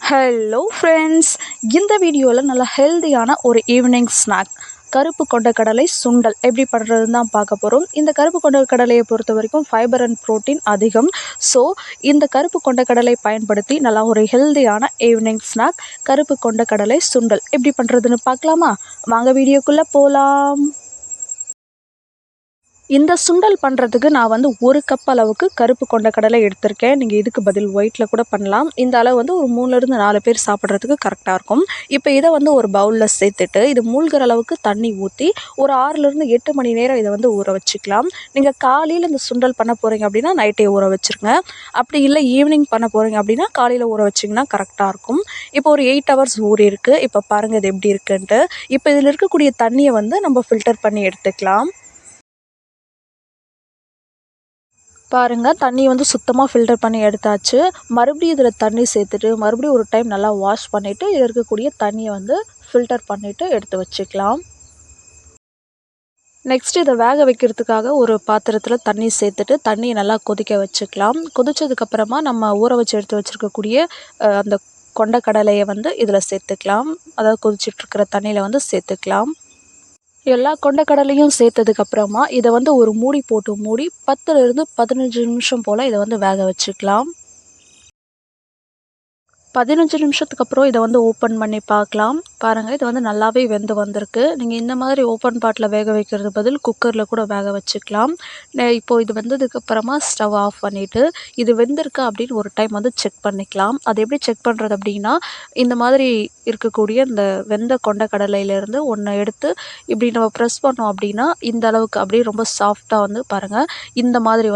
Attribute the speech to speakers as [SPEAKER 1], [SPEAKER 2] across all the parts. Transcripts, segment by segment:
[SPEAKER 1] Hello friends, இந்த வீடியோவில் நல்ல ஹெல்தியான ஒரு ஈவினிங் ஸ்நாக் கருப்பு கொண்டக்கடலை சுண்டல் எப்படி பண்ணுறதுன்னு தான் பார்க்க போகிறோம். இந்த கருப்பு கொண்டக்கடலையை பொறுத்த வரைக்கும் ஃபைபர் அண்ட் ப்ரோட்டீன் அதிகம். ஸோ இந்த கருப்பு கொண்டக்கடலை பயன்படுத்தி நல்லா ஒரு ஹெல்தியான ஈவினிங் ஸ்நாக் கருப்பு கொண்டக்கடலை சுண்டல் எப்படி பண்ணுறதுன்னு பார்க்கலாமா? வாங்க வீடியோக்குள்ளே போகலாம். இந்த சுண்டல் பண்ணுறதுக்கு நான் 1 கப் அளவுக்கு கருப்பு கொண்டக்கடலை எடுத்திருக்கேன். நீங்கள் இதுக்கு பதில் ஒயிட்டில் கூட பண்ணலாம். இந்த அளவு ஒரு 3லேருந்து 4 பேர் சாப்பிட்றதுக்கு கரெக்டாக இருக்கும். இப்போ இதை ஒரு பவுலில் சேர்த்துட்டு இது மூழ்கிற அளவுக்கு தண்ணி ஊற்றி ஒரு 6லேருந்து 8 மணி நேரம் இதை ஊற வச்சுக்கலாம். நீங்கள் காலையில் இந்த சுண்டல் பண்ண போகிறீங்க அப்படின்னா நைட்டே ஊற வச்சுருங்க. அப்படி இல்லை ஈவினிங் பண்ண போகிறீங்க அப்படின்னா காலையில் ஊற வச்சிங்கன்னா கரெக்டாக இருக்கும். இப்போ ஒரு 8 ஹவர்ஸ் ஊறியிருக்கு. இப்போ பாருங்கள் இது எப்படி இருக்குன்ட்டு. இப்போ இதில் இருக்கக்கூடிய தண்ணியை நம்ம ஃபில்டர் பண்ணி எடுத்துக்கலாம். பாருங்கள், தண்ணி சுத்தமாக ஃபில்டர் பண்ணி எடுத்தாச்சு. மறுபடியும் இதில் தண்ணி சேர்த்துட்டு மறுபடியும் ஒரு டைம் நல்லா வாஷ் பண்ணிவிட்டு இதில் இருக்கக்கூடிய தண்ணியை ஃபில்டர் பண்ணிவிட்டு எடுத்து வச்சுக்கலாம். நெக்ஸ்ட் இதை வேக வைக்கிறதுக்காக ஒரு பாத்திரத்தில் தண்ணி சேர்த்துட்டு தண்ணியை நல்லா கொதிக்க வச்சுக்கலாம். கொதித்ததுக்கப்புறமா நம்ம ஊற வச்சு எடுத்து வச்சுருக்கக்கூடிய அந்த கொண்டக்கடலையை இதில் சேர்த்துக்கலாம். அதாவது கொதிச்சிட்ருக்கிற தண்ணியில் சேர்த்துக்கலாம். எல்லா கொண்டக்கடலையும் சேர்த்ததுக்கப்புறமா இதை ஒரு மூடி போட்டு மூடி 10லேருந்து 15 நிமிஷம் போல் இதை வேக வச்சுக்கலாம். 15 நிமிஷத்துக்கு அப்புறம் இதை ஓப்பன் பண்ணி பார்க்கலாம். பாருங்கள், இது நல்லாவே வெந்து வந்திருக்கு. நீங்கள் இந்த மாதிரி ஓப்பன் பாட்டில் வேக வைக்கிறது பதில் குக்கரில் கூட வேக வச்சுக்கலாம். இப்போது இது வெந்ததுக்கப்புறமா ஸ்டவ் ஆஃப் பண்ணிவிட்டு இது வெந்திருக்கா அப்படின்னு ஒரு டைம் செக் பண்ணிக்கலாம். அது எப்படி செக் பண்ணுறது அப்படின்னா, இந்த மாதிரி இருக்கக்கூடிய இந்த வெந்த கொண்டக்கடலையிலேருந்து ஒன்று எடுத்து இப்படி நம்ம ப்ரெஸ் பண்ணோம் அப்படின்னா இந்த அளவுக்கு அப்படியே ரொம்ப சாஃப்டாக பாருங்கள் இந்த மாதிரி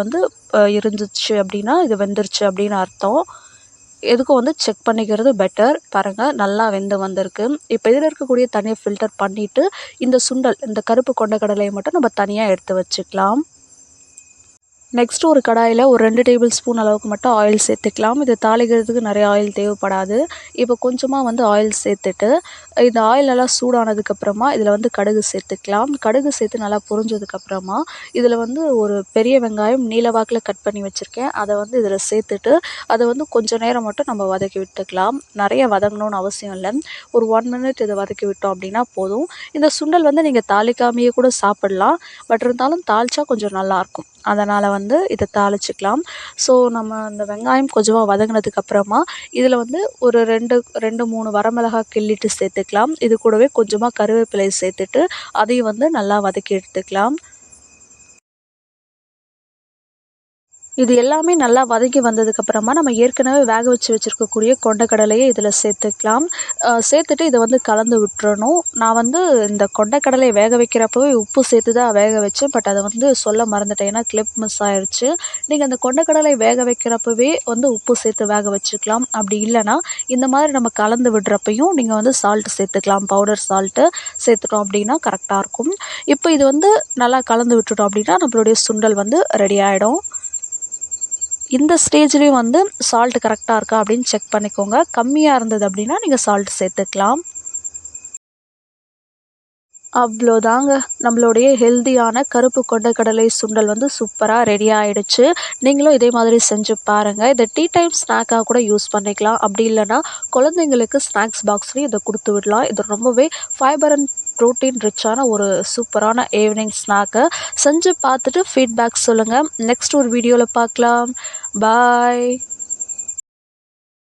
[SPEAKER 1] இருந்துச்சு அப்படின்னா இது வெந்துருச்சு அப்படின்னு அர்த்தம். எதுக்கும் செக் பண்ணிக்கிறது பெட்டர். பாருங்கள், நல்லா வெந்து வந்திருக்கு. இப்போ இதில் இருக்கக்கூடிய தண்ணியை ஃபில்டர் பண்ணிவிட்டு இந்த சுண்டல் இந்த கருப்பு கொண்டக்கடலையை மட்டும் நம்ம தனியாக எடுத்து வச்சுக்கலாம். நெக்ஸ்ட்டு ஒரு கடாயில் ஒரு 2 டேபிள் ஸ்பூன் அளவுக்கு மட்டும் ஆயில் சேர்த்துக்கலாம். இது தாளிக்கிறதுக்கு நிறைய ஆயில் தேவைப்படாது. இப்போ கொஞ்சமாக ஆயில் சேர்த்துட்டு இந்த ஆயில் நல்லா சூடானதுக்கப்புறமா இதில் கடுகு சேர்த்துக்கலாம். கடுகு சேர்த்து நல்லா பொரிஞ்சதுக்கப்புறமா இதில் ஒரு பெரிய வெங்காயம் நீல வாக்கில் கட் பண்ணி வச்சுருக்கேன். அதை இதில் சேர்த்துட்டு அதை கொஞ்சம் நேரம் மட்டும் நம்ம வதக்கி விட்டுக்கலாம். நிறைய வதங்கணும்னு அவசியம் இல்லை. ஒரு 1 மினிட் இதை வதக்கி விட்டோம் அப்படின்னா போதும். இந்த சுண்டல் நீங்கள் தாளிக்காமையே கூட சாப்பிடலாம். பட் இருந்தாலும் தாளித்தா கொஞ்சம் நல்லாயிருக்கும். அதனால் இதை தாளிச்சிக்கலாம். ஸோ நம்ம அந்த வெங்காயம் கொஞ்சமாக வதங்கினதுக்கப்புறமா இதில் ஒரு 2-3 வரமிளகாய் கிள்ளிட்டு சேர்த்துக்கலாம். இது கூடவே கொஞ்சமாக கருவேப்பிலை சேர்த்துட்டு அதையும் நல்லா வதக்கி எடுத்துக்கலாம். இது எல்லாமே நல்லா வதக்கி வந்ததுக்கப்புறமா நம்ம ஏற்கனவே வேக வச்சுருக்கக்கூடிய கொண்டக்கடலையை இதில் சேர்த்துக்கலாம். சேர்த்துட்டு இதை கலந்து விட்டுறணும். நான் இந்த கொண்டக்கடலையை வேக வைக்கிறப்பவே உப்பு சேர்த்து தான் வேக வச்சேன். பட் அதை சொல்ல மறந்துட்டேன். ஏன்னா கிளிப் மிஸ் ஆயிடுச்சு. நீங்கள் அந்த கொண்டக்கடலை வேக வைக்கிறப்பவே உப்பு சேர்த்து வேக வச்சுக்கலாம். அப்படி இல்லைன்னா இந்த மாதிரி நம்ம கலந்து விடுறப்பையும் நீங்கள் சால்ட்டு சேர்த்துக்கலாம். பவுடர் சால்ட்டு சேர்த்துட்டோம் அப்படின்னா கரெக்டாக இருக்கும். இப்போ இது நல்லா கலந்து விட்டுட்டோம் அப்படின்னா நம்மளுடைய சுண்டல் ரெடி ஆகிடும். இந்த ஸ்டேஜ்லேயும் சால்ட் கரெக்டாக இருக்கா அப்படின்னு செக் பண்ணிக்கோங்க. கம்மியாக இருந்தது அப்படின்னா நீங்கள் சால்ட் சேர்த்துக்கலாம். அவ்வளோதாங்க, நம்மளுடைய ஹெல்தியான கருப்பு கொண்டக்கடலை சுண்டல் சூப்பராக ரெடி ஆகிடுச்சு. நீங்களும் இதே மாதிரி செஞ்சு பாருங்கள். இதை டீ டைம் ஸ்நாக்காக கூட யூஸ் பண்ணிக்கலாம். அப்படி இல்லைன்னா குழந்தைங்களுக்கு ஸ்நாக்ஸ் பாக்ஸ்லேயும் இதை கொடுத்து விடலாம். இது ரொம்பவே ஃபைபர் அண்ட் ப்ரோட்டீன் ரிச்சான ஒரு சூப்பரான ஈவினிங் ஸ்நாக்கை செஞ்சு பார்த்துட்டு ஃபீட்பேக் சொல்லுங்கள். நெக்ஸ்ட் ஒரு வீடியோவில் பார்க்கலாம். பாய்.